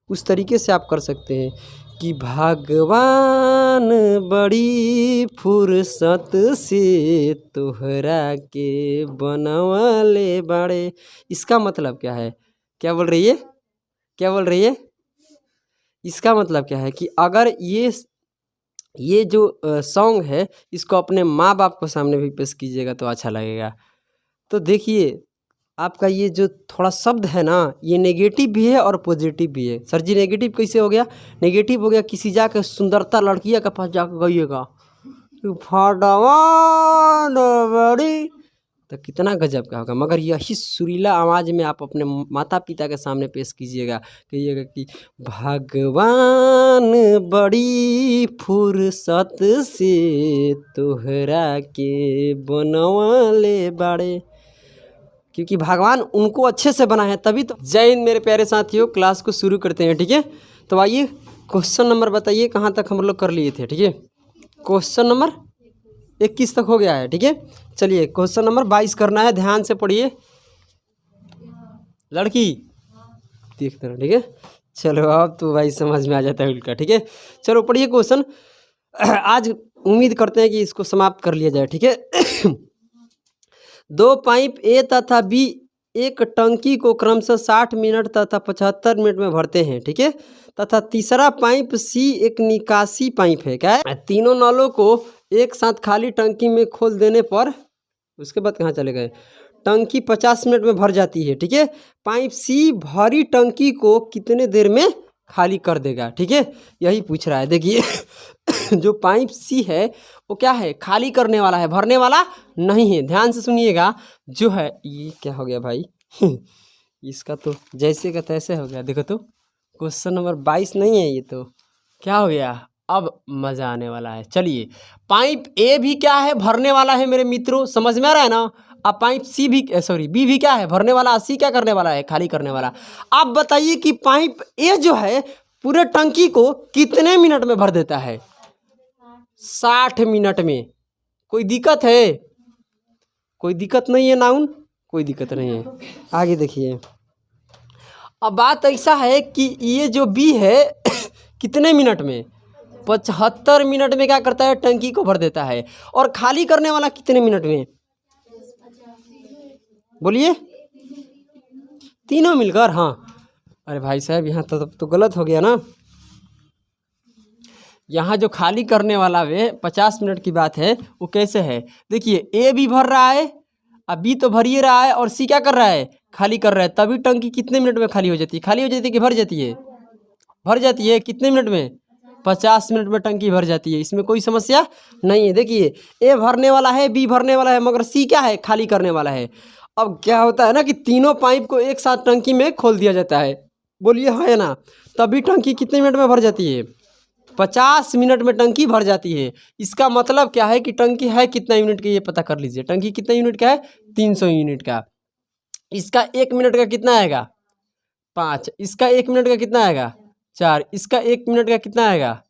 उस तरीके से आप कर सकते हैं कि भगवान बड़ी फुर्सत से तोहरा के बनवले बाड़े। इसका मतलब क्या है? क्या बोल रही है? क्या बोल रही है? इसका मतलब क्या है कि अगर ये जो सॉन्ग है इसको अपने माँ बाप को सामने भी पेश कीजिएगा तो अच्छा लगेगा। तो देखिए आपका ये जो थोड़ा शब्द है ना, ये नेगेटिव भी है और पॉजिटिव भी है। सर जी नेगेटिव कैसे हो गया? नेगेटिव हो गया किसी जाके सुंदरता लड़किया के पास जाकर गाइएगा भगवान बड़ी, तो कितना गजब का होगा। मगर यही सुरीला आवाज़ में आप अपने माता पिता के सामने पेश कीजिएगा, कहिएगा कि भगवान बड़ी फुर्सत से तोहरा के बनवले बाड़े, क्योंकि भगवान उनको अच्छे से बना है तभी तो। जय हिंद मेरे प्यारे साथियों, क्लास को शुरू करते हैं। ठीक है, तो आइए क्वेश्चन नंबर बताइए कहाँ तक हम लोग कर लिए थे। ठीक है, क्वेश्चन नंबर 21 तक हो गया है। ठीक है, चलिए क्वेश्चन नंबर 22 करना है, ध्यान से पढ़िए लड़की देखते रहो। ठीक है, चलो अब तो भाई समझ में आ जाता है उल्टा। ठीक है, चलो पढ़िए क्वेश्चन। आज उम्मीद करते हैं कि इसको समाप्त कर लिया जाए। ठीक है, दो पाइप ए तथा बी एक टंकी को क्रमशः 60 मिनट तथा 75 मिनट में भरते हैं। ठीक है, तथा तीसरा पाइप सी एक निकासी पाइप है। क्या है? तीनों नलों को एक साथ खाली टंकी में खोल देने पर उसके बाद कहाँ चले गए? टंकी 50 मिनट में भर जाती है। ठीक है, पाइप सी भरी टंकी को कितने देर में खाली कर देगा? ठीक है, यही पूछ रहा है। देखिए जो पाइप सी है वो क्या है? खाली करने वाला है, भरने वाला नहीं है। ध्यान से सुनिएगा। जो है ये क्या हो गया भाई इसका तो जैसे का तैसे हो गया। देखो तो क्वेश्चन नंबर 22 नहीं है ये, तो क्या हो गया? अब मज़ा आने वाला है। चलिए, पाइप ए भी क्या है? भरने वाला है मेरे मित्रों, समझ में आ रहा है ना। अब पाइप सी भी बी भी क्या है? भरने वाला। सी क्या करने वाला है? खाली करने वाला। आप बताइए कि पाइप ए जो है पूरे टंकी को कितने मिनट में भर देता है? 60 मिनट में। कोई दिक्कत है? कोई दिक्कत नहीं है नाउन, कोई दिक्कत नहीं है। आगे देखिए, अब बात ऐसा है कि ये जो बी है कितने मिनट में? 75 मिनट में क्या करता है? टंकी को भर देता है। और खाली करने वाला कितने मिनट में? बोलिए, तीनों मिलकर। हाँ, अरे भाई साहब यहाँ तो गलत हो गया ना। यहाँ जो खाली करने वाला वे 50 मिनट की बात है वो कैसे है? देखिए, ए भी भर रहा है, अब बी तो भर ही रहा है, और सी क्या कर रहा है? खाली कर रहा है। तभी टंकी कितने मिनट में खाली हो जाती है? खाली हो जाती है कि भर जाती है? भर जाती है। कितने मिनट में? 50 मिनट में टंकी भर जाती है। इसमें कोई समस्या नहीं है। देखिए, ए भरने वाला है, बी भरने वाला है, मगर सी क्या है? खाली करने वाला है। अब क्या होता है ना कि तीनों पाइप को एक साथ टंकी में खोल दिया जाता है। बोलिए हाँ या ना। तभी टंकी कितने मिनट में भर जाती है? 50 मिनट में टंकी भर जाती है। इसका मतलब क्या है कि टंकी है कितना यूनिट की? ये पता कर लीजिए। टंकी कितना यूनिट का है? 300 यूनिट का। इसका 1 मिनट का कितना आएगा? 5। इसका 1 मिनट का कितना आएगा? 4। इसका 1 मिनट का कितना आएगा?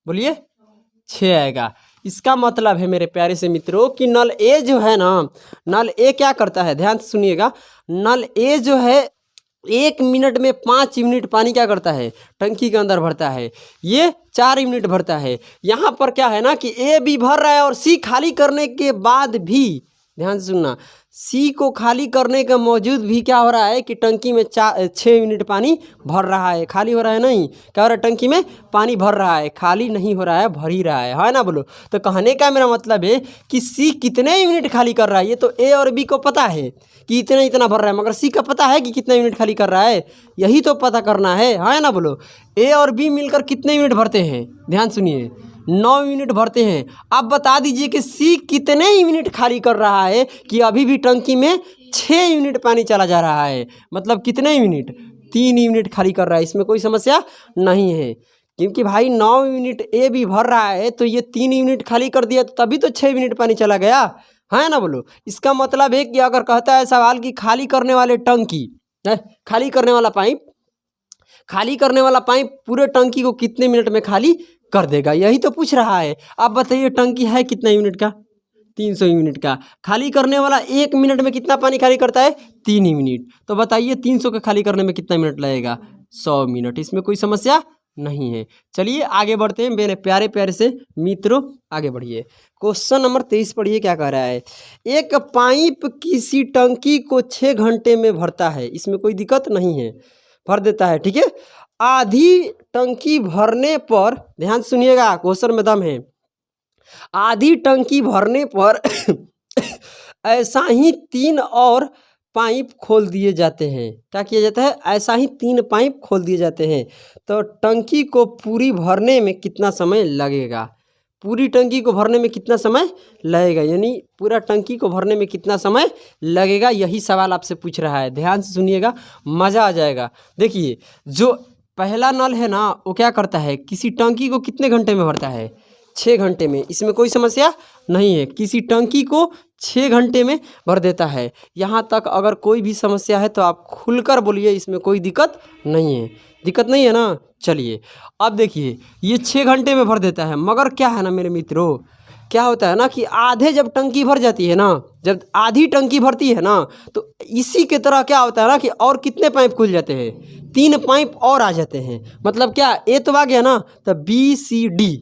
बोलिए, 6 आएगा। इसका मतलब है मेरे प्यारे से मित्रों कि नल ए जो है ना, नल ए क्या करता है? ध्यान से सुनिएगा। नल ए जो है 1 मिनट में 5 यूनिट पानी क्या करता है? टंकी के अंदर भरता है। ये 4 यूनिट भरता है। यहाँ पर क्या है ना कि ए भी भर रहा है और सी खाली करने के बाद भी, ध्यान से सुनना, सी को खाली करने के मौजूद भी क्या हो रहा है कि टंकी में 6 यूनिट पानी भर रहा है। खाली हो रहा है नहीं, क्या हो रहा है? टंकी में पानी भर रहा है, खाली नहीं हो रहा है, भर ही रहा है ना। बोलो, तो कहने का मेरा मतलब है कि सी कितने यूनिट खाली कर रहा है। ये तो ए और बी को पता है कि इतना भर रहा है, मगर सी का पता है कि कितना यूनिट खाली कर रहा है। यही तो पता करना है ना। बोलो, ए और बी मिलकर कितने यूनिट भरते हैं? ध्यान सुनिए, 9 यूनिट भरते हैं। आप बता दीजिए कि सी कितने यूनिट खाली कर रहा है कि अभी भी टंकी में 6 यूनिट पानी चला जा रहा है। मतलब कितने यूनिट? 3 यूनिट खाली कर रहा है। इसमें कोई समस्या नहीं है, क्योंकि भाई 9 यूनिट ए भी भर रहा है तो ये 3 यूनिट खाली कर दिया तो तभी तो 6 यूनिट पानी चला गया है ना। बोलो, इसका मतलब है कि अगर कहता है सवाल कि खाली करने वाले टंकी, खाली करने वाला पाइप पूरे टंकी को कितने मिनट में खाली कर देगा, यही तो पूछ रहा है। आप बताइए, टंकी है कितना यूनिट का? 300 यूनिट का। खाली करने वाला 1 मिनट में कितना पानी खाली करता है? 3 यूनिट। तो बताइए 300 के खाली करने में कितना मिनट लगेगा? 100 मिनट। इसमें कोई समस्या नहीं है। चलिए आगे बढ़ते हैं मेरे प्यारे प्यारे से मित्रों, आगे बढ़िए। क्वेश्चन नंबर 23 पढ़िए क्या कह रहा है। एक पाइप किसी टंकी को 6 घंटे में भरता है, इसमें कोई दिक्कत नहीं है, भर देता है, ठीक है। आधी टंकी भरने पर, ध्यान सुनिएगा क्वेश्चन में दम है, आधी टंकी भरने पर ऐसा ही 3 और पाइप खोल दिए जाते हैं। क्या किया जाता है? ऐसा ही 3 पाइप खोल दिए जाते हैं, तो टंकी को पूरी भरने में कितना समय लगेगा? पूरी टंकी को भरने में कितना समय लगेगा, यानी पूरा टंकी को भरने में कितना समय लगेगा, यही सवाल आपसे पूछ रहा है। ध्यान से सुनिएगा, मज़ा आ जाएगा। देखिए जो पहला नल है ना, वो क्या करता है, किसी टंकी को कितने घंटे में भरता है? 6 घंटे में। इसमें कोई समस्या नहीं है, किसी टंकी को 6 घंटे में भर देता है। यहाँ तक अगर कोई भी समस्या है तो आप खुलकर बोलिए, इसमें कोई दिक्कत नहीं है। दिक्कत नहीं है ना? चलिए अब देखिए, ये 6 घंटे में भर देता है, मगर क्या है ना मेरे मित्रों, क्या होता है ना कि आधे जब टंकी भर जाती है ना, जब आधी टंकी भरती है ना, तो इसी के तरह क्या होता है ना कि और कितने पाइप खुल जाते हैं? 3 पाइप और आ जाते हैं। मतलब क्या, ए तो आ गया ना, तो BCD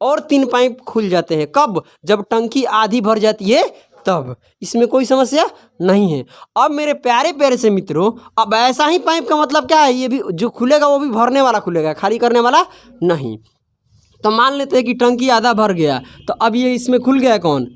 और 3 पाइप खुल जाते हैं। कब? जब टंकी आधी भर जाती है तब। इसमें कोई समस्या नहीं है। अब मेरे प्यारे प्यारे से मित्रों, अब ऐसा ही पाइप का मतलब क्या है, ये भी जो खुलेगा वो भी भरने वाला खुलेगा, खाली करने वाला नहीं। तो मान लेते हैं कि टंकी आधा भर गया, तो अब ये इसमें खुल गया कौन?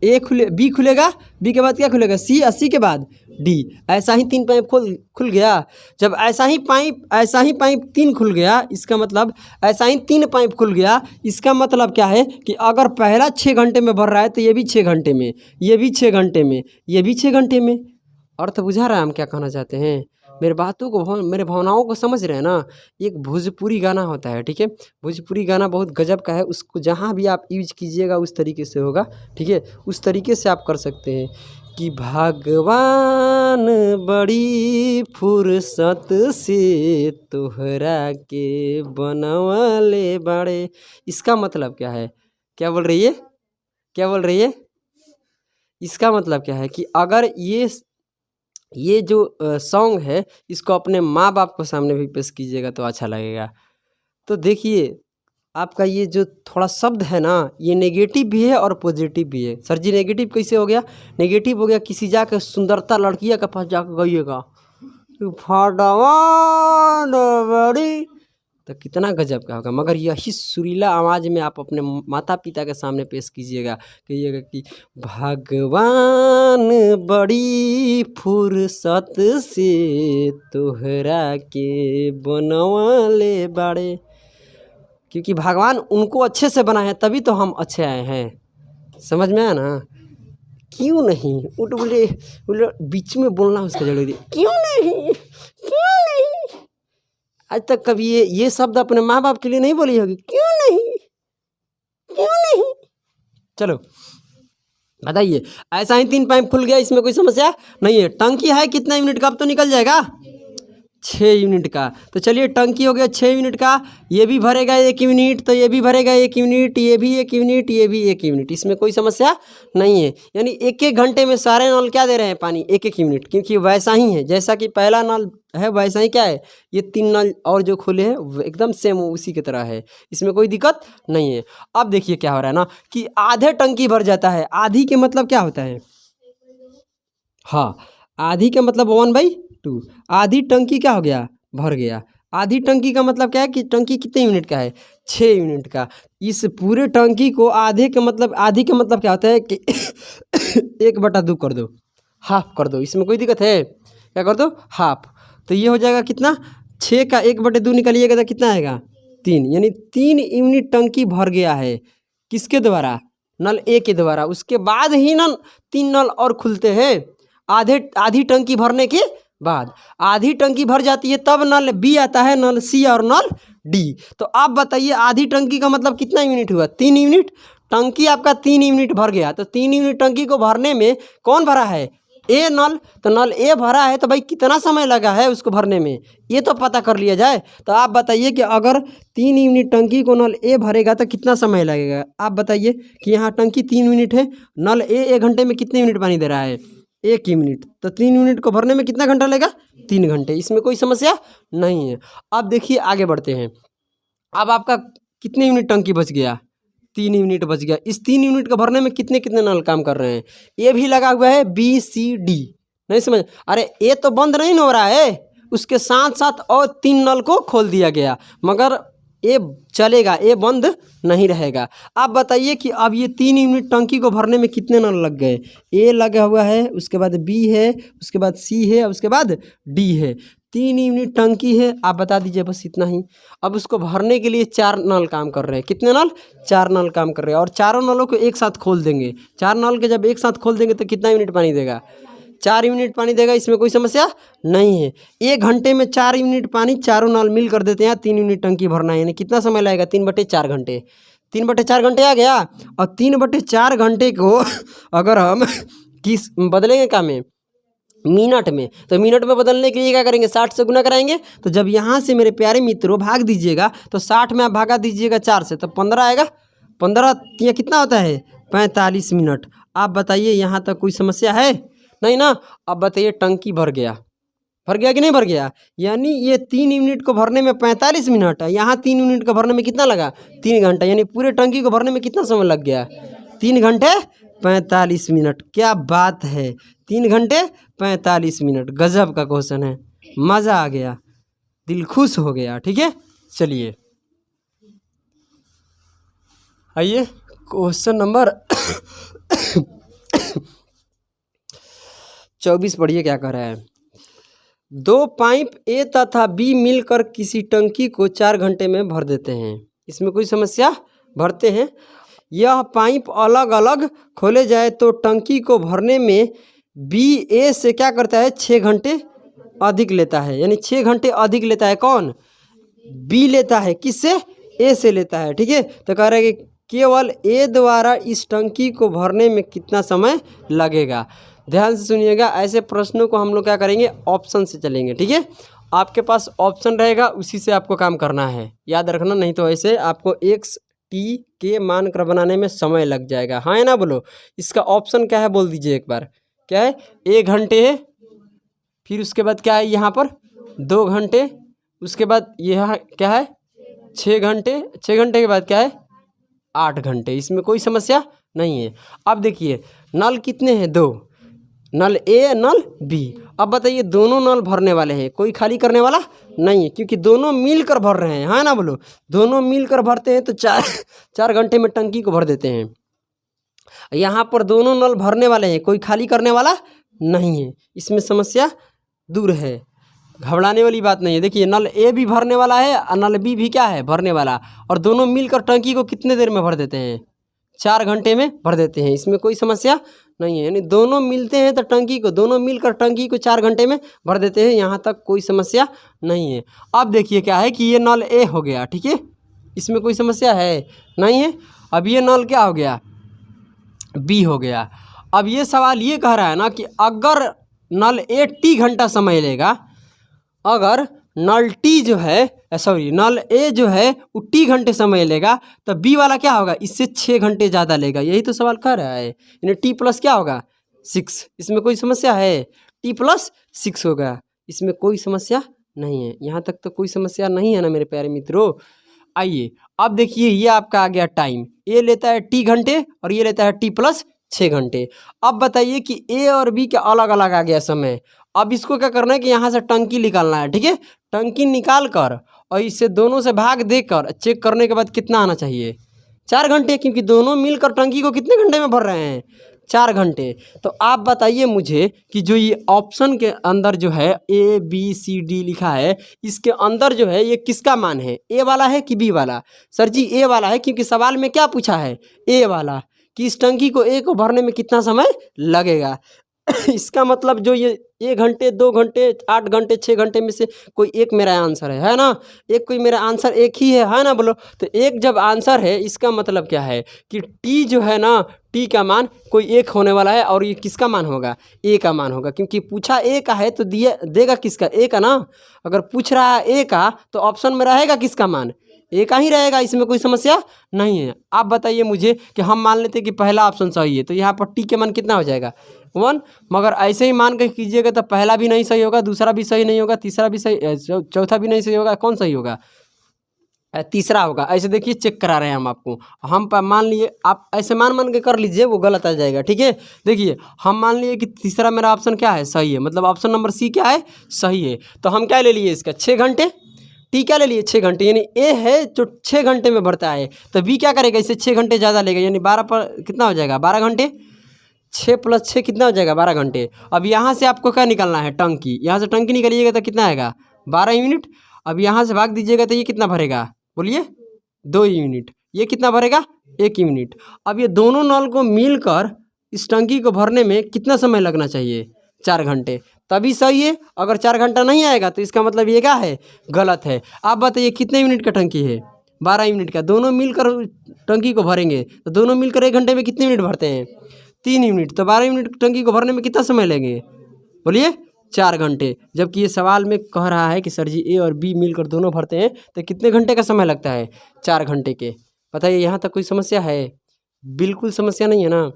ए खुले, बी खुलेगा, बी के बाद क्या खुलेगा? सी, और सी के बाद डी। ऐसा ही 3 पाइप खुल गया। जब ऐसा ही पाइप 3 खुल गया, इसका मतलब ऐसा ही 3 पाइप खुल गया, इसका मतलब क्या है कि अगर पहला 6 घंटे में भर रहा है तो ये भी 6 घंटे में, ये भी 6 घंटे में, ये भी 6 घंटे में। अर्थ बुझा रहा है हम क्या कहना चाहते हैं? मेरे बातों को, मेरे भावनाओं को समझ रहे हैं ना? एक भोजपुरी गाना होता है, ठीक है, भोजपुरी गाना बहुत गजब का है, उसको जहाँ भी आप यूज कीजिएगा उस तरीके से होगा, ठीक है, उस तरीके से आप कर सकते हैं कि भगवान बड़ी फुर्सत से तोहरा के बनवले बाड़े। इसका मतलब क्या है? क्या बोल रही है? क्या बोल रही है? इसका मतलब क्या है कि अगर ये जो सॉन्ग है, इसको अपने माँ बाप को सामने भी पेश कीजिएगा तो अच्छा लगेगा। तो देखिए आपका ये जो थोड़ा शब्द है ना, ये नेगेटिव भी है और पॉजिटिव भी है। सर जी नेगेटिव कैसे हो गया? नेगेटिव हो गया किसी जाकर सुंदरता लड़किया के पास जाकर गाइएगा, भगवान बड़ी, तो कितना गजब का होगा। मगर यही सुरीला आवाज़ में आप अपने माता पिता के सामने पेश कीजिएगा, कहिएगा कि भगवान बड़ी फुर्सत से तोहरा के बनवले बाड़े। क्योंकि भगवान उनको अच्छे से बनाए हैं, तभी तो हम अच्छे आए हैं। समझ में आया ना? क्यों नहीं? उठ बोले बीच में बोलना उसका जरूरी, क्यों नहीं, क्यों नहीं? आज तक कभी ये शब्द अपने माँ बाप के लिए नहीं बोली होगी, क्यों नहीं, क्यों नहीं? चलो बताइए, ऐसा ही 3 पाइप खुल गया, इसमें कोई समस्या नहीं है। टंकी है कितना यूनिट का? अब तो निकल जाएगा 6 यूनिट का। तो चलिए टंकी हो गया 6 यूनिट का, ये भी भरेगा 1 यूनिट, तो ये भी भरेगा 1 यूनिट, ये भी 1 यूनिट, ये भी 1 यूनिट। इसमें कोई समस्या नहीं है। यानी 1-1 घंटे में सारे नल क्या दे रहे हैं? पानी 1-1 यूनिट। क्योंकि वैसा ही है जैसा कि पहला नल है, वैसा ही क्या है, ये 3 नल और जो खुले हैं एकदम सेम उसी की तरह है। इसमें कोई दिक्कत नहीं है। अब देखिए क्या हो रहा है ना कि आधे टंकी भर जाता है। आधी के मतलब क्या होता है? हाँ, आधी का मतलब 1/2। आधी टंकी क्या हो गया? भर गया। आधी टंकी का मतलब क्या है कि टंकी कितने यूनिट का है? 6 यूनिट का। इस पूरे टंकी को आधे का मतलब, आधी का मतलब क्या होता है कि 1/2 कर दो, हाफ कर दो। इसमें कोई दिक्कत है? क्या कर दो? हाफ। तो ये हो जाएगा कितना? 6 का 1/2 निकालिएगा तो कितना आएगा? 3। यानी 3 यूनिट टंकी भर गया है। किसके द्वारा? नल ए के द्वारा। उसके बाद ही नल 3 नल और खुलते हैं। आधी टंकी भरने के बाद आधी टंकी भर जाती है, तब नल बी आता है, नल सी और नल डी। तो आप बताइए आधी टंकी का मतलब कितना यूनिट हुआ? 3 यूनिट। टंकी आपका 3 यूनिट भर गया, तो 3 यूनिट टंकी को भरने में कौन भरा है? ए नल। तो नल ए भरा है, तो भाई कितना समय लगा है उसको भरने में, ये तो पता कर लिया जाए। तो आप बताइए कि अगर 3 यूनिट टंकी को नल ए भरेगा तो कितना समय लगेगा? आप बताइए कि यहाँ टंकी 3 यूनिट है, नल ए 1 घंटे में कितने यूनिट पानी दे रहा है? 1 ही मिनट, तो 3 यूनिट को भरने में कितना घंटा लगेगा? 3 घंटे। इसमें कोई समस्या नहीं है। अब देखिए आगे बढ़ते हैं। अब आपका कितने यूनिट टंकी बच गया? 3 यूनिट बच गया। इस 3 यूनिट को भरने में कितने कितने नल काम कर रहे हैं? ए भी लगा हुआ है, बी सी डी, नहीं समझ? अरे ए तो बंद नहीं हो रहा है, उसके साथ साथ और 3 नल को खोल दिया गया, मगर ए चलेगा, ए बंद नहीं रहेगा। आप बताइए कि अब ये 3 यूनिट टंकी को भरने में कितने नल लग गए? ए लगा हुआ है, उसके बाद बी है, उसके बाद सी है, उसके बाद डी है। 3 यूनिट टंकी है, आप बता दीजिए, बस इतना ही। अब उसको भरने के लिए 4 नल काम कर रहे हैं। कितने नल? 4 नल काम कर रहे हैं, और चारों नलों को एक साथ खोल देंगे। 4 नल के जब एक साथ खोल देंगे तो कितना यूनिट पानी देगा? 4 यूनिट पानी देगा। इसमें कोई समस्या नहीं है। 1 घंटे में 4 यूनिट पानी चारों नल मिल कर देते हैं। 3 यूनिट टंकी भरना है, यानी कितना समय लगेगा? 3/4 घंटे। 3/4 घंटे आ गया। और 3/4 घंटे को अगर हम किस बदलेंगे क्या में? मिनट में, तो मिनट में बदलने के लिए क्या करेंगे? 60 से गुना कराएंगे। तो जब यहाँ से मेरे प्यारे मित्रों भाग दीजिएगा, तो 60 में आप भागा दीजिएगा 4 से, तो 15 आएगा। 15 ये कितना होता है? 45 मिनट। आप बताइए यहाँ तक कोई समस्या है? नहीं ना। अब बताइए टंकी भर गया, भर गया कि नहीं भर गया? यानी ये 3 यूनिट को भरने में 45 मिनट है, यहाँ 3 यूनिट को भरने में कितना लगा? 3 घंटा। यानी पूरे टंकी को भरने में कितना समय लग गया? 3 घंटे 45 मिनट। क्या बात है, 3 घंटे 45 मिनट। गजब का क्वेश्चन है, मज़ा आ गया, दिल खुश हो गया। ठीक है, चलिए आइए क्वेश्चन नंबर 24 पढ़िए क्या कह रहा है। 2 पाइप ए तथा बी मिलकर किसी टंकी को 4 घंटे में भर देते हैं। इसमें कोई समस्या? भरते हैं। यह पाइप अलग अलग खोले जाए तो टंकी को भरने में बी ए से क्या करता है? 6 घंटे अधिक लेता है। यानी 6 घंटे अधिक लेता है। कौन? बी लेता है। किससे? ए से लेता है। ठीक है, तो कह रहा है कि केवल ए द्वारा इस टंकी को भरने में कितना समय लगेगा? ध्यान से सुनिएगा, ऐसे प्रश्नों को हम लोग क्या करेंगे? ऑप्शन से चलेंगे। ठीक है, आपके पास ऑप्शन रहेगा, उसी से आपको काम करना है, याद रखना। नहीं तो ऐसे आपको एक्स टी के मान कर बनाने में समय लग जाएगा। हाँ है ना? बोलो, इसका ऑप्शन क्या है? बोल दीजिए एक बार। क्या है? 1 घंटे है, फिर उसके बाद क्या है यहाँ पर? 2 घंटे, उसके बाद यह क्या है? 6 घंटे, 6 घंटे के बाद क्या है? 8 घंटे। इसमें कोई समस्या नहीं है। अब देखिए नल कितने हैं? 2 नल ए, नल बी। अब बताइए दोनों नल भरने वाले हैं, कोई खाली करने वाला नहीं है, क्योंकि दोनों मिलकर भर रहे हैं। हाँ ना? बोलो, दोनों मिलकर भरते हैं तो 4 घंटे में टंकी को भर देते हैं। यहाँ पर दोनों नल भरने वाले हैं, कोई खाली करने वाला नहीं है। इसमें समस्या दूर है, घबराने वाली बात नहीं है। देखिए नल ए भी भरने वाला है और नल बी भी क्या है? भरने वाला। और दोनों मिलकर टंकी को कितने देर में भर देते हैं? 4 घंटे में भर देते हैं। इसमें कोई समस्या नहीं है। यानी दोनों मिलते हैं तो टंकी को, दोनों मिलकर टंकी को 4 घंटे में भर देते हैं। यहाँ तक कोई समस्या नहीं है। अब देखिए क्या है कि ये नल ए हो गया। ठीक है, इसमें कोई समस्या है नहीं है। अब ये नल क्या हो गया? बी हो गया। अब ये सवाल ये कह रहा है ना कि अगर नल ए टी घंटा समय लेगा, अगर नल टी जो है नल ए जो है वो टी घंटे समय लेगा, तो बी वाला क्या होगा? इससे 6 घंटे ज़्यादा लेगा। यही तो सवाल कर रहा है। यानी टी प्लस क्या होगा? 6। इसमें कोई समस्या है? टी प्लस 6 होगा। इसमें कोई समस्या नहीं है। यहाँ तक तो कोई समस्या नहीं है ना मेरे प्यारे मित्रों। आइए अब देखिए, ये आपका आ गया टाइम। ए लेता है टी घंटे और ये लेता है टी प्लस 6 घंटे। अब बताइए कि ए और बी के अलग अलग आ गया समय। अब इसको क्या करना है कि यहाँ से टंकी निकालना है। ठीक है, टंकी निकाल कर और इससे दोनों से भाग देकर चेक करने के बाद कितना आना चाहिए? 4 घंटे, क्योंकि दोनों मिलकर टंकी को कितने घंटे में भर रहे हैं? 4 घंटे। तो आप बताइए मुझे कि जो ये ऑप्शन के अंदर जो है ए बी सी डी लिखा है, इसके अंदर जो है ये किसका मान है? ए वाला है कि बी वाला? सर जी ए वाला है, क्योंकि सवाल में क्या पूछा है? ए वाला, कि इस टंकी को ए को भरने में कितना समय लगेगा। इसका मतलब जो ये 1 घंटे, 2 घंटे, 8 घंटे, 6 घंटे में से कोई एक मेरा आंसर है ना? एक कोई मेरा आंसर एक ही है ना? बोलो, तो एक जब आंसर है इसका मतलब क्या है कि टी जो है ना, टी का मान कोई एक होने वाला है, और ये किसका मान होगा? ए का मान होगा, क्योंकि पूछा ए का है तो दिए देगा किसका? ए का ना। अगर पूछ रहा है ए का तो ऑप्शन में रहेगा किसका मान? एक ही रहेगा, इसमें कोई समस्या नहीं है। आप बताइए मुझे कि हम मान लेते हैं कि पहला ऑप्शन सही है, तो यहाँ पर टी के मान कितना हो जाएगा 1। मगर ऐसे ही मान के कीजिएगा तो पहला भी नहीं सही होगा, दूसरा भी सही नहीं होगा, तीसरा भी सही, चौथा भी नहीं सही होगा। कौन सही होगा? तीसरा होगा। ऐसे देखिए चेक करा रहे हैं हम आपको। हम मान लिए, आप ऐसे मान के कर लीजिए, वो गलत आ जाएगा। ठीक है, देखिए हम मान लिए कि तीसरा मेरा ऑप्शन क्या है, सही है, मतलब ऑप्शन नंबर सी क्या है, सही है। तो हम क्या ले लिए इसका 6 घंटे, टी क्या ले लिए 6 घंटे, यानी ए है जो 6 घंटे में भरता है, तो बी क्या करेगा, इससे 6 घंटे ज़्यादा लेगा, यानी 12 पर कितना हो जाएगा 12 घंटे, 6 + 6 कितना हो जाएगा 12 घंटे। अब यहाँ से आपको क्या निकालना है, टंकी, यहाँ से टंकी निकालिएगा तो कितना आएगा 12 यूनिट। अब यहाँ से भाग दीजिएगा तो ये कितना भरेगा, बोलिए 2 यूनिट। ये कितना भरेगा 1 यूनिट। अब ये दोनों नल को मिलकर इस टंकी को भरने में कितना समय लगना चाहिए, 4 घंटे, तभी सही है। अगर 4 घंटा नहीं आएगा तो इसका मतलब ये क्या है, गलत है। आप बताइए कितने यूनिट का टंकी है, 12 यूनिट का। दोनों मिलकर टंकी को भरेंगे तो दोनों मिलकर 1 घंटे में कितने यूनिट भरते हैं, 3 यूनिट। तो 12 यूनिट टंकी को भरने में कितना समय लेंगे, बोलिए 4 घंटे। जबकि ये सवाल में कह रहा है कि सर जी ए और बी मिलकर दोनों भरते हैं तो कितने घंटे का समय लगता है, 4 घंटे के। बताइए यहाँ तक कोई समस्या है? बिल्कुल समस्या नहीं है ना।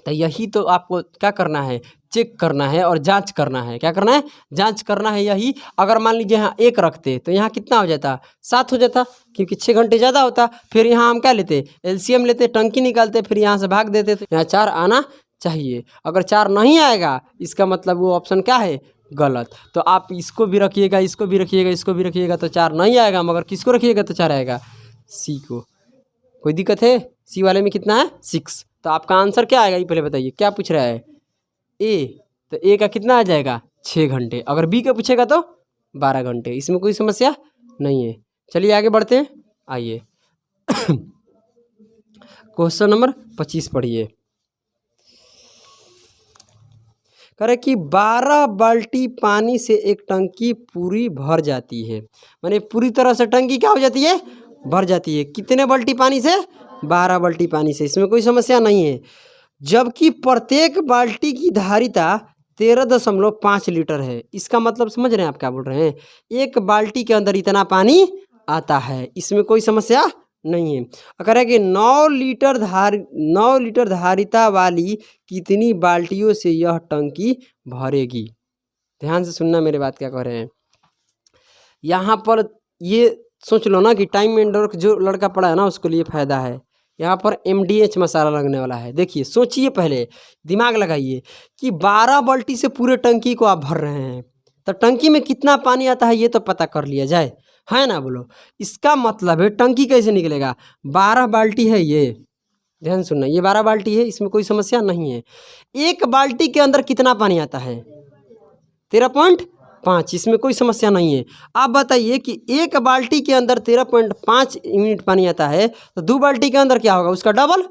तो यही तो आपको क्या करना है, चेक करना है और जांच करना है। क्या करना है, जांच करना है। यही अगर मान लीजिए यहाँ 1 रखते तो यहाँ कितना हो जाता, 7 हो जाता, क्योंकि 6 घंटे ज़्यादा होता। फिर यहाँ हम क्या लेते, एलसीएम लेते, टंकी निकालते, फिर यहाँ से भाग देते, तो यहाँ 4 आना चाहिए। अगर 4 नहीं आएगा इसका मतलब वो ऑप्शन क्या है, गलत। तो आप इसको भी रखिएगा, इसको भी रखिएगा, इसको भी रखिएगा, तो 4 नहीं आएगा। मगर किसको रखिएगा तो 4 आएगा, सी को। कोई दिक्कत है? सी वाले में कितना है 6। तो आपका आंसर क्या आएगा ये पहले बताइए, क्या पूछ रहा है, ए। तो ए का कितना आ जाएगा 6 घंटे। अगर बी का पूछेगा तो 12 घंटे। इसमें कोई समस्या नहीं है। चलिए आगे बढ़ते हैं, आइए क्वेश्चन नंबर 25 पढ़िए। करे कि 12 बाल्टी पानी से एक टंकी पूरी भर जाती है, माने पूरी तरह से टंकी क्या हो जाती है, भर जाती है। कितने बाल्टी पानी से, 12 बाल्टी पानी से। इसमें कोई समस्या नहीं है। जबकि प्रत्येक बाल्टी की धारिता 13.5 लीटर है। इसका मतलब समझ रहे हैं आप क्या बोल रहे हैं, एक बाल्टी के अंदर इतना पानी आता है। इसमें कोई समस्या नहीं है। अगर है कि 9 लीटर धारिता वाली कितनी बाल्टियों से यह टंकी भरेगी। ध्यान से सुनना मेरे बात, क्या कह रहे हैं यहाँ पर। ये सोच लो ना कि टाइम एंड वर्क जो लड़का पढ़ा है ना उसके लिए फ़ायदा है। यहाँ पर MDH मसाला लगने वाला है। देखिए सोचिए, पहले दिमाग लगाइए कि 12 बाल्टी से पूरे टंकी को आप भर रहे हैं, तो टंकी में कितना पानी आता है ये तो पता कर लिया जाए, है ना, बोलो। इसका मतलब है टंकी कैसे निकलेगा, 12 बाल्टी है ये, ध्यान सुनना, ये 12 बाल्टी है, इसमें कोई समस्या नहीं है। एक बाल्टी के अंदर कितना पानी आता है, 13.5, इसमें कोई समस्या नहीं है। आप बताइए कि एक बाल्टी के अंदर 13.5 यूनिट पानी आता है, तो 2 बाल्टी के अंदर क्या होगा, उसका डबल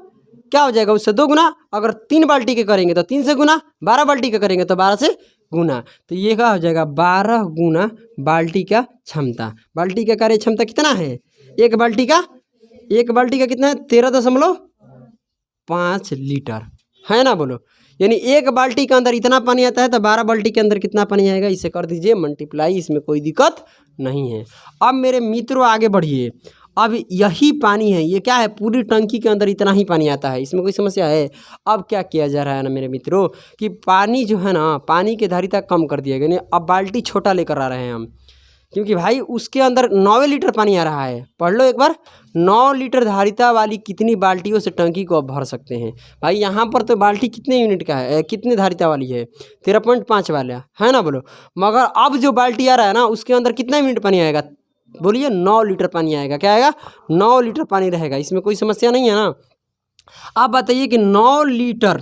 क्या हो जाएगा, उससे 2 गुना। अगर 3 बाल्टी के करेंगे तो 3 से गुना, 12 बाल्टी के करेंगे तो 12 से गुना। तो ये क्या हो जाएगा, 12 गुना बाल्टी का क्षमता। बाल्टी का कार्य क्षमता कितना है, एक बाल्टी का कितना है, 13.5 लीटर, है ना, बोलो। यानी एक बाल्टी के अंदर इतना पानी आता है, तो 12 बाल्टी के अंदर कितना पानी आएगा, इसे कर दीजिए मल्टीप्लाई। इसमें कोई दिक्कत नहीं है। अब मेरे मित्रों आगे बढ़िए। अब यही पानी है, ये क्या है, पूरी टंकी के अंदर इतना ही पानी आता है, इसमें कोई समस्या है। अब क्या किया जा रहा है ना मेरे मित्रों, कि पानी जो है ना, पानी की धारिता कम कर दिया गया। अब बाल्टी छोटा लेकर आ रहे हैं हम, क्योंकि भाई उसके अंदर 9 लीटर पानी आ रहा है। पढ़ लो एक बार, 9 लीटर धारिता वाली कितनी बाल्टियों से टंकी को आप भर सकते हैं। भाई यहाँ पर तो बाल्टी कितने यूनिट का है, कितने धारिता वाली है, 13.5 वाला, है ना, बोलो। मगर अब जो बाल्टी आ रहा है ना, उसके अंदर कितना यूनिट पानी आएगा, बोलिए 9 लीटर पानी आएगा। क्या आएगा, 9 लीटर पानी रहेगा। इसमें कोई समस्या नहीं है ना। आप बताइए कि 9 लीटर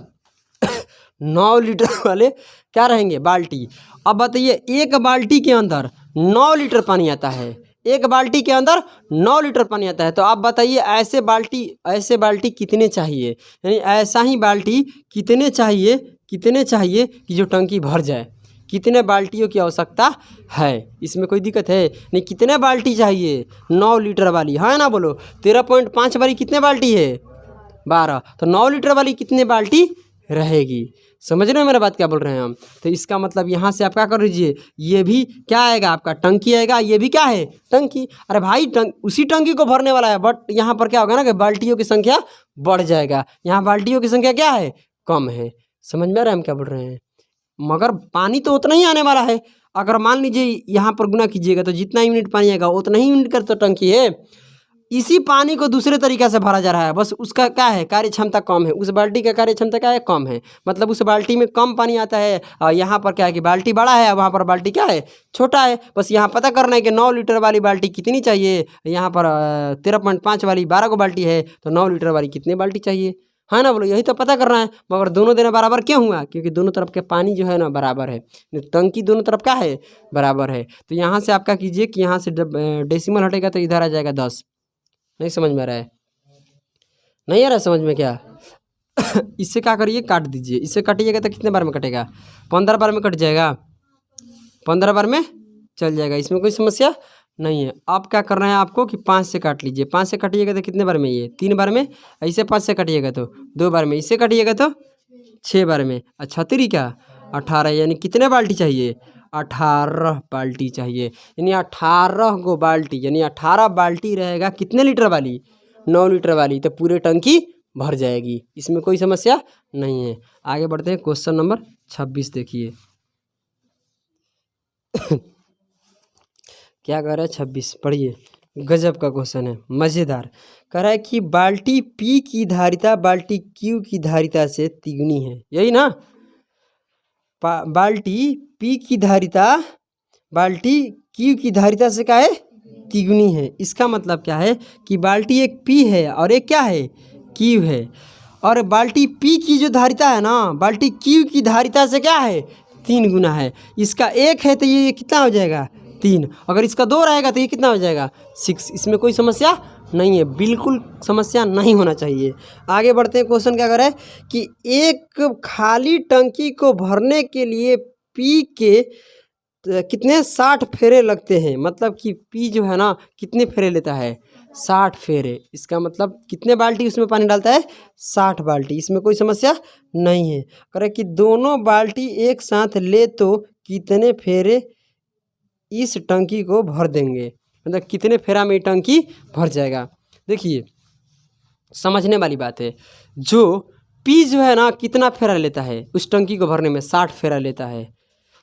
9 लीटर वाले क्या रहेंगे, बाल्टी। अब बताइए एक बाल्टी के अंदर 9 लीटर पानी आता है, एक बाल्टी के अंदर 9 लीटर पानी आता है। तो आप बताइए ऐसे बाल्टी कितने चाहिए, यानी ऐसा ही बाल्टी कितने चाहिए कि जो टंकी भर जाए। कितने बाल्टियों की आवश्यकता है, इसमें कोई दिक्कत है नहीं। कितने बाल्टी चाहिए, 9 लीटर वाली, है ना, बोलो। 13.5 वाली कितने बाल्टी है, 12। तो 9 लीटर वाली कितने बाल्टी रहेगी, समझ रहे हो मेरा बात क्या बोल रहे हैं हम। तो इसका मतलब यहाँ से आप क्या कर लीजिए, ये भी क्या आएगा आपका टंकी आएगा, ये भी क्या है टंकी। अरे भाई उसी टंकी को भरने वाला है, बट यहाँ पर क्या होगा ना कि बाल्टियों की संख्या बढ़ जाएगा, यहाँ बाल्टियों की संख्या क्या है कम है। समझ में आ रहा है हम क्या बोल रहे हैं। मगर पानी तो उतना ही आने वाला है। अगर मान लीजिए यहाँ पर गुना कीजिएगा तो जितना यूनिट पानी आएगा उतना ही यूनिट का तो टंकी है। इसी पानी को दूसरे तरीक़ा से भरा जा रहा है, बस उसका क्या है कार्य क्षमता कम है, उस बाल्टी का कार्य क्षमता क्या है कम है, मतलब उस बाल्टी में कम पानी आता है। और यहाँ पर क्या है कि बाल्टी बड़ा है, वहाँ पर बाल्टी क्या है छोटा है। बस यहाँ पता करना है कि 9 लीटर वाली बाल्टी कितनी चाहिए। यहाँ पर 13.5 वाली 12 को बाल्टी है, तो 9 लीटर वाली कितनी बाल्टी चाहिए, है ना बोलो, यही तो पता करना है। मगर दोनों देना बराबर क्यों हुआ, क्योंकि दोनों तरफ के पानी जो है ना बराबर है, टंकी दोनों तरफ क्या है बराबर है। तो यहाँ से आप क्या कीजिए कि यहाँ से जब डेसिमल हटेगा तो इधर आ जाएगा 10। नहीं समझ में आ रहा है, नहीं आ रहा है समझ में क्या। इससे क्या करिए काट दीजिए, इससे काटिएगा तो कितने बार में कटेगा 15 बार में कट जाएगा, 15 बार में चल जाएगा, इसमें कोई समस्या नहीं है। अब क्या करना है आपको कि 5 से काट लीजिए, 5 से काटिएगा तो कितने बार में, ये 3 बार में, ऐसे 5 से काटिएगा तो 2 बार में, इससे काटिएगा तो 6 बार में। अच्छा तरीका 18, यानी कितने बाल्टी चाहिए 18 बाल्टी चाहिए, यानी 18 गो बाल्टी, यानी 18 बाल्टी रहेगा कितने लीटर वाली 9 लीटर वाली, तो पूरे टंकी भर जाएगी, इसमें कोई समस्या नहीं है। आगे बढ़ते हैं, क्वेश्चन नंबर 26 देखिए। क्या कह रहा है 26 पढ़िए, गजब का क्वेश्चन है, मज़ेदार। कह रहा है कि बाल्टी पी की धारिता बाल्टी क्यू की धारिता से तिगुनी है, यही ना। बाल्टी पी की धारिता बाल्टी क्यू की धारिता से क्या है तिगुनी है। इसका मतलब क्या है कि बाल्टी एक पी है और एक क्या है क्यू है, और बाल्टी पी की जो धारिता है ना बाल्टी क्यू की धारिता से क्या है 3 गुना है। इसका 1 है तो ये कितना हो जाएगा 3, अगर इसका 2 रहेगा तो ये कितना हो जाएगा 6। इसमें कोई समस्या नहीं है, बिल्कुल समस्या नहीं होना चाहिए। आगे बढ़ते हैं, क्वेश्चन क्या कर रहा है कि एक खाली टंकी को भरने के लिए पी के कितने 60 फेरे लगते हैं, मतलब कि पी जो है ना कितने फेरे लेता है 60 फेरे। इसका मतलब कितने बाल्टी उसमें पानी डालता है 60 बाल्टी, इसमें कोई समस्या नहीं है। करे कि दोनों बाल्टी एक साथ ले तो कितने फेरे इस टंकी को भर देंगे, मतलब कितने फेरा में टंकी भर जाएगा। देखिए समझने वाली बात है, जो पी जो है ना कितना फेरा लेता है उस टंकी को भरने में 60 फेरा लेता है,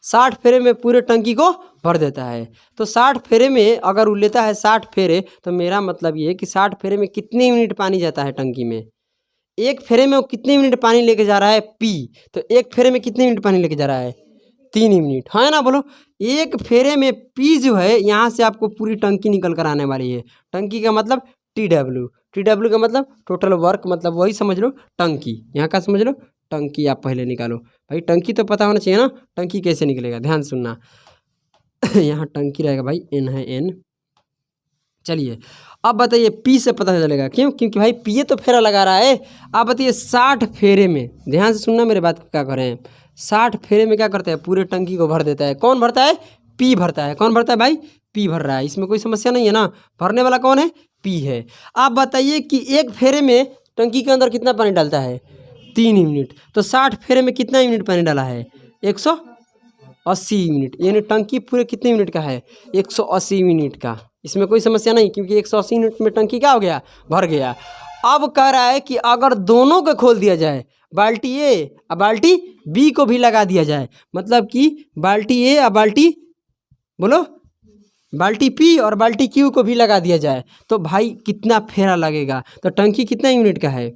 60 फेरे में पूरे टंकी को भर देता है। तो 60 फेरे में अगर वो लेता है 60 फेरे, तो मेरा मतलब ये है कि 60 फेरे में कितने यूनिट पानी जाता है टंकी में। एक फेरे में वो कितने यूनिट पानी लेके जा रहा है पी, तो एक फेरे में कितने यूनिट पानी लेके जा रहा है 3 यूनिट, है ना बोलो। एक फेरे में पी जो है यहाँ से आपको पूरी टंकी निकल कर आने वाली है। टंकी का मतलब टी डब्ल्यू का मतलब टोटल वर्क, मतलब वही समझ लो टंकी, यहाँ का समझ लो टंकी। आप पहले निकालो भाई, टंकी तो पता होना चाहिए ना, टंकी कैसे निकलेगा, ध्यान सुनना। यहाँ टंकी रहेगा भाई, एन है एन। चलिए अब बताइए पी से पता चलेगा क्यों, क्योंकि भाई पी तो फेरा लगा रहा है। आप बताइए 60 फेरे में, ध्यान से सुनना मेरे बात को, क्या करें 60 फेरे में क्या करता है पूरे टंकी को भर देता है। कौन भरता है पी भरता है, कौन भरता है भाई पी भर रहा है, इसमें कोई समस्या नहीं है ना, भरने वाला कौन है पी है। आप बताइए कि एक फेरे में टंकी के अंदर कितना पानी डालता है 3 यूनिट, तो 60 फेरे में कितना यूनिट पानी डाला है 180 यूनिट, यानी टंकी पूरे कितने यूनिट का है 180 यूनिट का। इसमें कोई समस्या नहीं, क्योंकि 180 यूनिट में टंकी क्या हो गया भर गया। अब कह रहा है कि अगर दोनों को खोल दिया जाए, बाल्टी ए और बाल्टी बी को भी लगा दिया जाए, मतलब कि बाल्टी ए और बाल्टी बोलो बाल्टी पी और बाल्टी क्यू को भी लगा दिया जाए, तो भाई कितना फेरा लगेगा। तो टंकी कितना यूनिट का है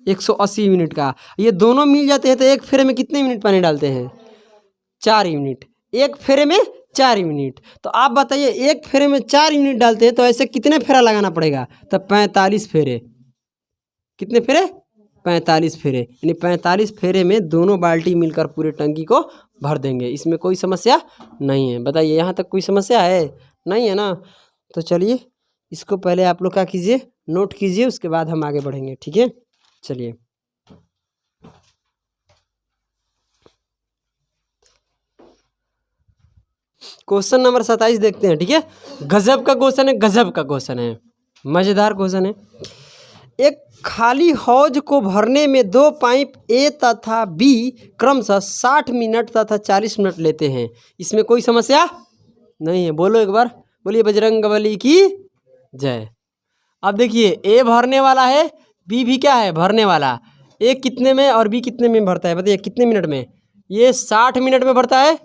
180 यूनिट का। ये दोनों मिल जाते हैं तो एक फेरे में कितने यूनिट पानी डालते हैं 4 यूनिट, एक फेरे में 4 यूनिट। तो आप बताइए एक फेरे में 4 यूनिट डालते हैं तो ऐसे कितने फेरा लगाना पड़ेगा, तो 45 फेरे। कितने फेरे 45 फेरे, यानी 45 फेरे में दोनों बाल्टी मिलकर पूरे टंकी को भर देंगे, इसमें कोई समस्या नहीं है। बताइए यहाँ तक कोई समस्या है नहीं है ना। तो चलिए इसको पहले आप लोग क्या कीजिए नोट कीजिए, उसके बाद हम आगे बढ़ेंगे, ठीक है। चलिए क्वेश्चन नंबर 27 देखते हैं, ठीक है। गजब का क्वेश्चन है, गजब का क्वेश्चन है, मज़ेदार क्वेश्चन है। एक खाली हौज को भरने में दो पाइप ए तथा बी क्रमशः 60 मिनट तथा 40 मिनट लेते हैं, इसमें कोई समस्या नहीं है। बोलो एक बार, बोलिए बजरंगबली की जय। अब देखिए ए भरने वाला है, बी भी क्या है भरने वाला। ए कितने में और बी कितने में भरता है बताइए, कितने मिनट में? ये 60 मिनट में भरता है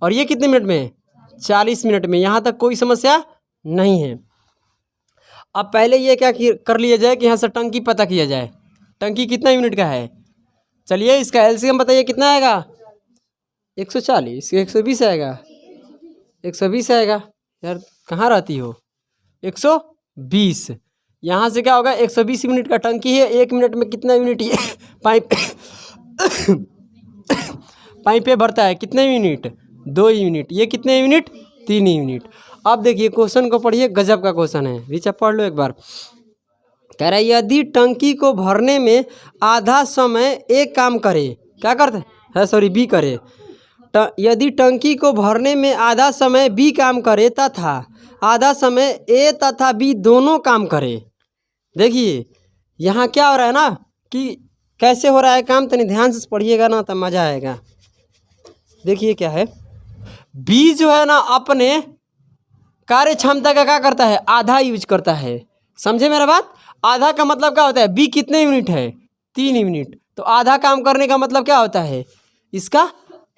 और ये कितने मिनट में? 40 मिनट में। यहाँ तक कोई समस्या नहीं है। अब पहले ये क्या कर लिया जाए कि यहाँ से टंकी पता किया जाए, टंकी कितना यूनिट का है। चलिए इसका एलसीएम बताइए कितना आएगा? 140, 120 आएगा, 120 आएगा। यार कहाँ रहती हो? 120। यहाँ से क्या होगा? 120 यूनिट का टंकी है, 1 मिनट में कितना यूनिट ये पाइप पाइप पे भरता है? कितने यूनिट? 2 यूनिट। ये कितने यूनिट? 3 यूनिट। अब देखिए क्वेश्चन को पढ़िए, गजब का क्वेश्चन है, रीचा पढ़ लो एक बार। कह रहा है यदि टंकी को भरने में आधा समय ए काम करे, क्या करते है सॉरी बी करे, यदि टंकी को भरने में आधा समय बी काम करे तथा आधा समय ए तथा बी दोनों काम करे। देखिए यहाँ क्या हो रहा है ना कि कैसे हो रहा है काम, तनी ध्यान से पढ़िएगा ना तो मज़ा आएगा। देखिए क्या है, बी जो है ना अपने कार्य क्षमता का क्या करता है? आधा यूज करता है। समझे मेरा बात? आधा का मतलब क्या होता है? बी कितने यूनिट है? 3 यूनिट। तो आधा काम करने का मतलब क्या होता है? इसका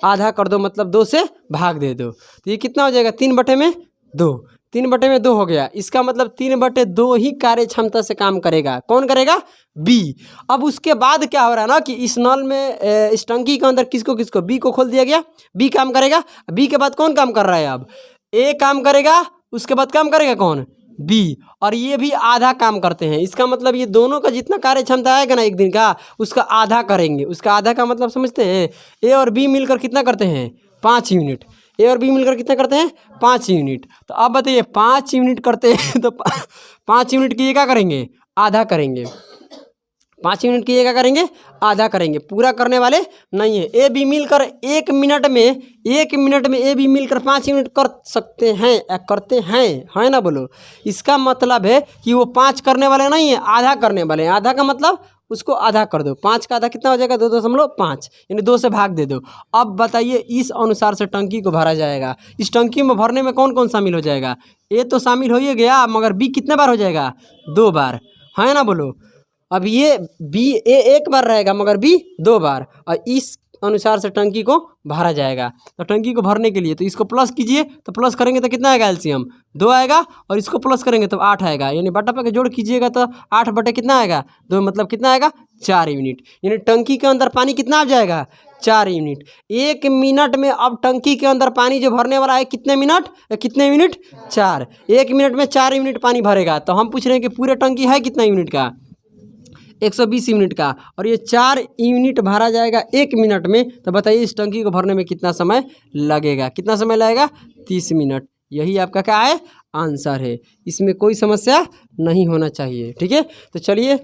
आधा कर दो, मतलब 2 से भाग दे दो। तो ये कितना हो जाएगा? 3/2। 3/2 हो गया। इसका मतलब 3/2 ही कार्य क्षमता से काम करेगा। कौन करेगा? बी। अब उसके बाद क्या हो रहा है ना कि इस नल में इस टंकी के अंदर किसको किसको? बी को खोल दिया गया, बी काम करेगा। बी के बाद कौन काम कर रहा है? अब ए काम करेगा, उसके बाद काम करेगा कौन? बी। और ये भी आधा काम करते हैं। इसका मतलब ये दोनों का जितना कार्य क्षमता आएगा ना एक दिन का, उसका आधा करेंगे। उसका आधा का मतलब समझते हैं? ए और बी मिलकर कितना करते हैं? 5 यूनिट। ए और बी मिलकर कितना करते हैं? 5 यूनिट। तो अब बताइए 5 यूनिट करते हैं तो 5 यूनिट की ये क्या करेंगे? आधा करेंगे। 5 यूनिट की ये क्या करेंगे? आधा करेंगे। पूरा करने वाले नहीं है। ए बी मिलकर 1 मिनट में ए बी मिलकर 5 यूनिट कर सकते हैं या करते हैं, है ना? बोलो। इसका मतलब है कि वो 5 करने वाले नहीं है, आधा करने वाले हैं। आधा का मतलब उसको आधा कर दो। 5 का आधा कितना हो जाएगा? 2.5, यानी 2 से भाग दे दो। अब बताइए इस अनुसार से टंकी को भरा जाएगा। इस टंकी में भरने में कौन कौन शामिल हो जाएगा? ए तो शामिल हो ही गया, मगर बी कितने बार हो जाएगा? 2 बार, है ना? बोलो। अब ये बी ए 1 बार रहेगा मगर बी 2 बार, और इस अनुसार से टंकी को भरा जाएगा। तो टंकी को भरने के लिए तो इसको प्लस कीजिए, तो प्लस करेंगे तो कितना आएगा? एलसीएम 2 आएगा, और इसको प्लस करेंगे तो 8 आएगा। यानी बटा पे जोड़ कीजिएगा तो 8 बटे कितना आएगा? 2, मतलब कितना आएगा? 4 यूनिट। यानी टंकी के अंदर पानी कितना आ जाएगा? 4 यूनिट। 1 मिनट में अब टंकी के अंदर पानी जो भरने वाला है कितने मिनट? कितने यूनिट? 4। 1 मिनट में 4 यूनिट पानी भरेगा। तो हम पूछ रहे हैं कि पूरे टंकी है कितना यूनिट का? 120 यूनिट का, और ये 4 यूनिट भरा जाएगा 1 मिनट में। तो बताइए इस टंकी को भरने में कितना समय लगेगा? कितना समय लगेगा? 30 मिनट। यही आपका क्या है? आंसर है। इसमें कोई समस्या नहीं होना चाहिए। ठीक है, तो चलिए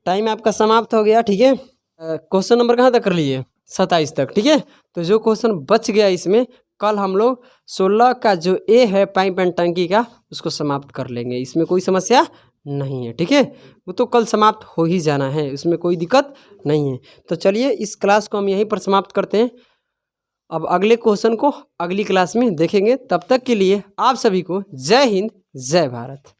टाइम आपका समाप्त हो गया। ठीक है, क्वेश्चन नंबर कहाँ तक कर लिए? 27 तक। ठीक है, तो जो क्वेश्चन बच गया इसमें कल हम लोग 16 का जो ए है पाइप एंड टंकी का, उसको समाप्त कर लेंगे। इसमें कोई समस्या नहीं है। ठीक है, वो तो कल समाप्त हो ही जाना है, उसमें कोई दिक्कत नहीं है। तो चलिए इस क्लास को हम यहीं पर समाप्त करते हैं। अब अगले क्वेश्चन को अगली क्लास में देखेंगे। तब तक के लिए आप सभी को जय हिंद, जय भारत।